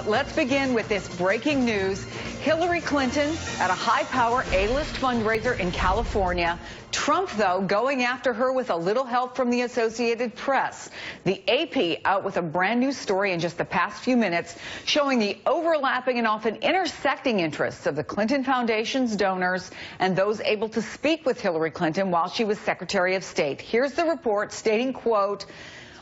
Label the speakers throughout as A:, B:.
A: Let's begin with this breaking news. Hillary Clinton at a high-power A-list fundraiser in California. Trump, though, going after her with a little help from the Associated Press. The AP out with a brand new story in just the past few minutes showing the overlapping and often intersecting interests of the Clinton Foundation's donors and those able to speak with Hillary Clinton while she was Secretary of State. Here's the report stating, quote,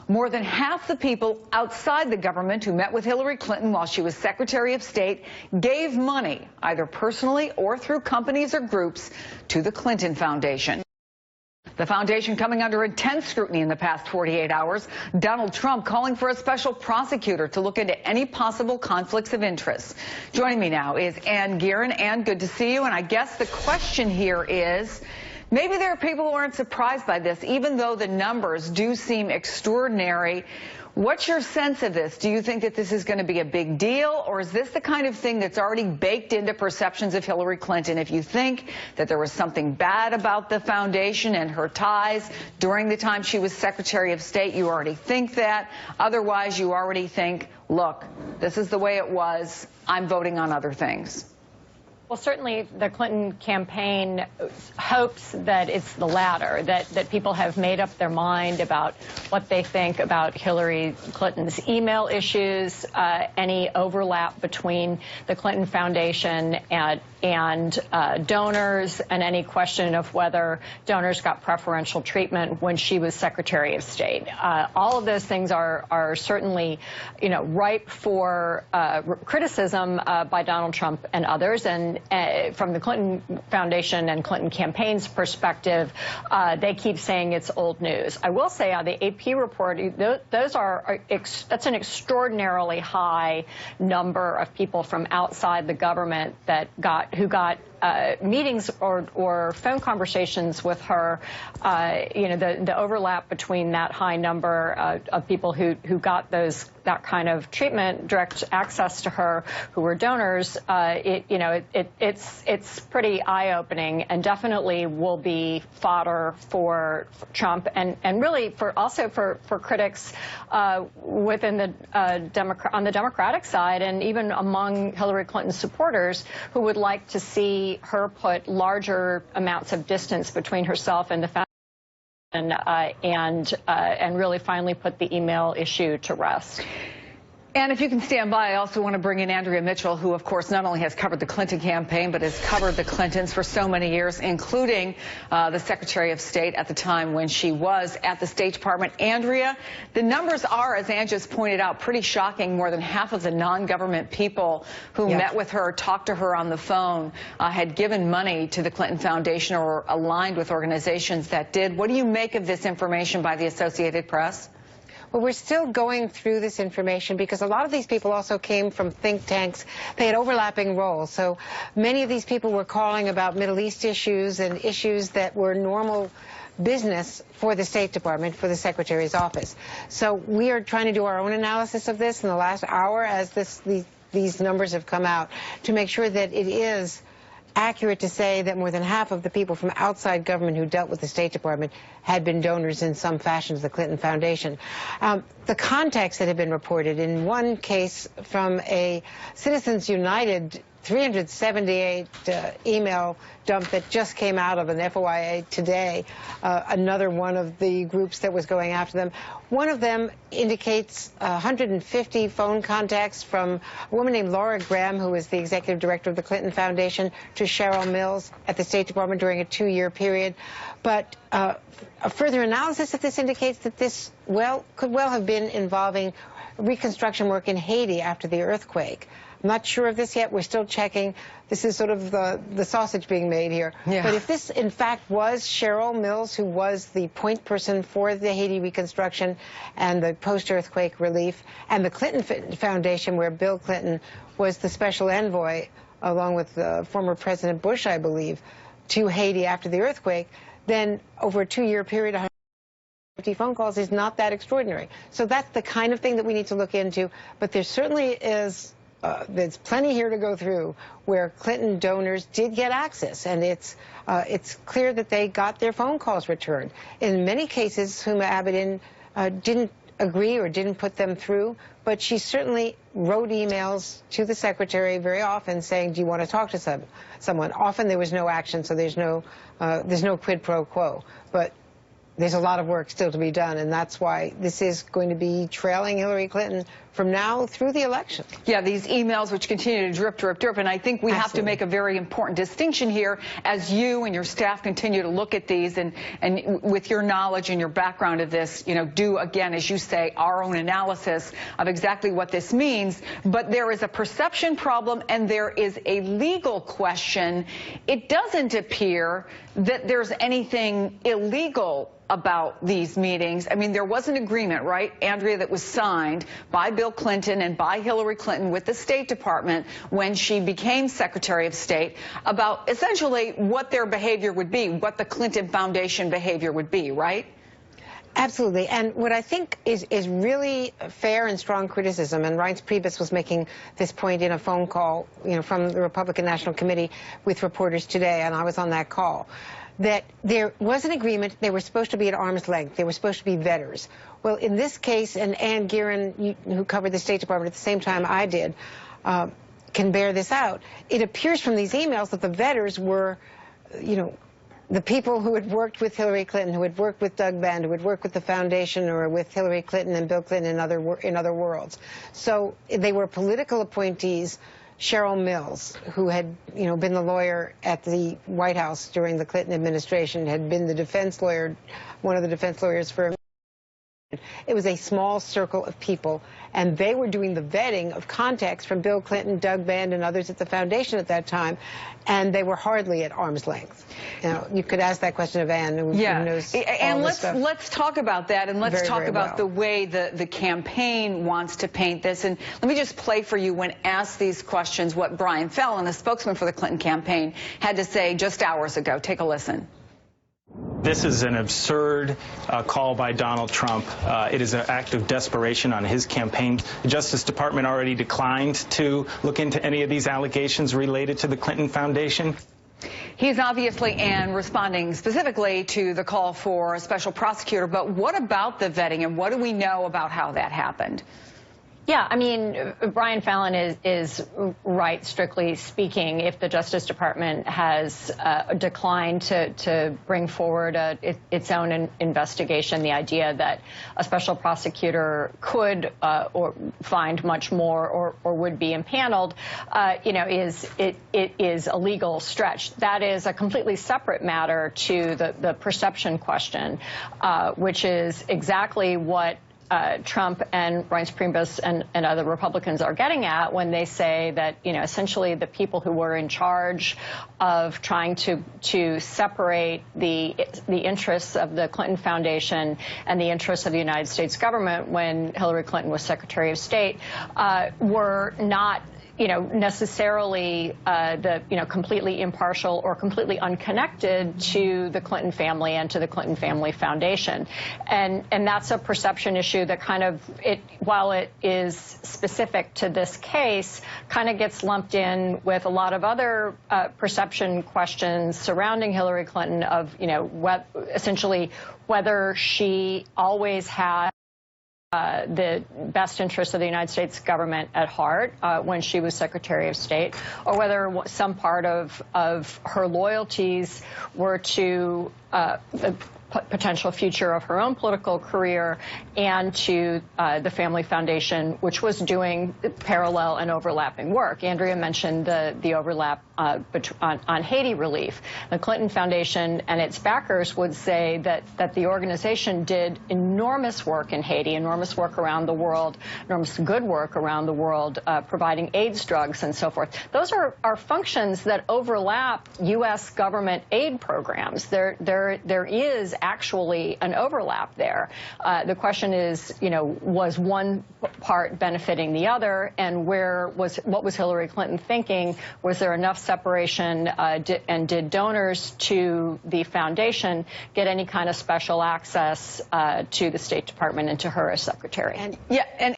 A: more than half the people outside the government who met with Hillary Clinton while she was Secretary of State gave money, either personally or through companies or groups, to the Clinton Foundation. The foundation coming under intense scrutiny in the past 48 hours. Donald Trump calling for a special prosecutor to look into any possible conflicts of interest. Joining me now is Ann Gearin. Ann, good to see you. And I guess the question here is, maybe there are people who aren't surprised by this, even though the numbers do seem extraordinary. What's your sense of this? Do you think that this is going to be a big deal, or is this the kind of thing that's already baked into perceptions of Hillary Clinton? If you think that there was something bad about the foundation and her ties during the time she was Secretary of State, you already think that. Otherwise, you already think, look, this is the way it was. I'm voting on other things.
B: Well, certainly the Clinton campaign hopes that it's the latter, that people have made up their mind about what they think about Hillary Clinton's email issues, any overlap between the Clinton Foundation and donors, and any question of whether donors got preferential treatment when she was Secretary of State. All of those things are certainly, ripe for criticism by Donald Trump and others. And from the Clinton Foundation and Clinton campaign's perspective, they keep saying it's old news. I will say on the AP report, that's an extraordinarily high number of people from outside the government who got meetings or phone conversations with her. The overlap between that high number of people who got that kind of treatment, direct access to her, who were donors, it's pretty eye-opening, and definitely will be fodder for Trump and really also for critics within the on the Democratic side, and even among Hillary Clinton's supporters, who would like to see her put larger amounts of distance between herself and the foundation and really finally put the email issue to rest.
A: And if you can stand by, I also want to bring in Andrea Mitchell, who, of course, not only has covered the Clinton campaign, but has covered the Clintons for so many years, including the Secretary of State at the time when she was at the State Department. Andrea, the numbers are, as Ann just pointed out, pretty shocking. More than half of the non-government people who met with her, talked to her on the phone, had given money to the Clinton Foundation or aligned with organizations that did. What do you make of this information by the Associated Press?
C: Well, we're still going through this information because a lot of these people also came from think tanks. They had overlapping roles. So many of these people were calling about Middle East issues and issues that were normal business for the State Department, for the Secretary's office. So we are trying to do our own analysis of this in the last hour as these numbers have come out to make sure that it is accurate to say that more than half of the people from outside government who dealt with the State Department had been donors in some fashion to the Clinton Foundation. The context that had been reported in one case from a Citizens United 378 email dump that just came out of an FOIA today, another one of the groups that was going after them. One of them indicates 150 phone contacts from a woman named Laura Graham, who is the executive director of the Clinton Foundation, to Cheryl Mills at the State Department during a 2-year period. But a further analysis of this indicates that this could well have been involving reconstruction work in Haiti after the earthquake. I'm not sure of this yet. We're still checking. This is sort of the sausage being made here. Yeah. But if this, in fact, was Cheryl Mills, who was the point person for the Haiti reconstruction and the post-earthquake relief, and the Clinton Foundation, where Bill Clinton was the special envoy, along with former President Bush, I believe, to Haiti after the earthquake, then over a 2-year period, 150 phone calls is not that extraordinary. So that's the kind of thing that we need to look into. But there certainly is there's plenty here to go through where Clinton donors did get access, and it's clear that they got their phone calls returned. In many cases, Huma Abedin didn't agree or didn't put them through, but she certainly wrote emails to the secretary very often saying, do you want to talk to someone? Often there was no action, so there's no quid pro quo. But there's a lot of work still to be done, and that's why this is going to be trailing Hillary Clinton from now through the election.
A: Yeah, these emails which continue to drip, drip, drip, and I think we have to make a very important distinction here as you and your staff continue to look at these and with your knowledge and your background of this, do, again, as you say, our own analysis of exactly what this means. But there is a perception problem and there is a legal question. It doesn't appear that there's anything illegal about these meetings. I mean, there was an agreement, right, Andrea, that was signed by Bill Clinton and by Hillary Clinton with the State Department when she became Secretary of State about essentially what their behavior would be, what the Clinton Foundation behavior would be, right?
C: Absolutely. And what I think is really fair and strong criticism, and Reince Priebus was making this point in a phone call, from the Republican National Committee with reporters today, and I was on that call, that there was an agreement. They were supposed to be at arm's length. They were supposed to be vetters. Well, in this case, and Ann Gearan, who covered the State Department at the same time I did, can bear this out. It appears from these emails that the vetters were, the people who had worked with Hillary Clinton, who had worked with Doug Band, who had worked with the foundation or with Hillary Clinton and Bill Clinton in other worlds. So they were political appointees. Cheryl Mills, who had, been the lawyer at the White House during the Clinton administration, had been the defense lawyer, one of the defense lawyers for. It was a small circle of people, and they were doing the vetting of contacts from Bill Clinton, Doug Band, and others at the foundation at that time, and they were hardly at arm's length. You could ask that question of Ann, who knows all
A: and
C: this stuff.
A: let's talk about that, and let's talk about the way the campaign wants to paint this. And let me just play for you when asked these questions what Brian Fallon, the spokesman for the Clinton campaign, had to say just hours ago. Take a listen.
D: This is an absurd call by Donald Trump. It is an act of desperation on his campaign. The Justice Department already declined to look into any of these allegations related to the Clinton Foundation.
A: He's obviously, Ann, responding specifically to the call for a special prosecutor. But what about the vetting, and what do we know about how that happened?
B: Yeah, I mean, Brian Fallon is right, strictly speaking, if the Justice Department has declined to bring forward its own investigation. The idea that a special prosecutor could or find much more or would be impaneled, it is a legal stretch. That is a completely separate matter to the perception question, which is exactly what Trump and Reince Priebus and other Republicans are getting at when they say that, essentially the people who were in charge of trying to separate the interests of the Clinton Foundation and the interests of the United States government when Hillary Clinton was Secretary of State were not necessarily completely impartial or completely unconnected to the Clinton family and to the Clinton Family Foundation. And that's a perception issue that while it is specific to this case, kind of gets lumped in with a lot of other perception questions surrounding Hillary Clinton of, essentially whether she always had the best interests of the United States government at heart when she was Secretary of State, or whether some part of her loyalties were to the potential future of her own political career and to the Family Foundation, which was doing parallel and overlapping work. Andrea mentioned the overlap on Haiti relief. The Clinton Foundation and its backers would say that the organization did enormous work in Haiti, enormous work around the world, enormous good work around the world, providing AIDS drugs and so forth. Those are functions that overlap U.S. government aid programs. There is actually an overlap there. The question is, was one part benefiting the other, and what was Hillary Clinton thinking? Was there enough separation, and did donors to the foundation get any kind of special access to the State Department and to her as secretary?
A: And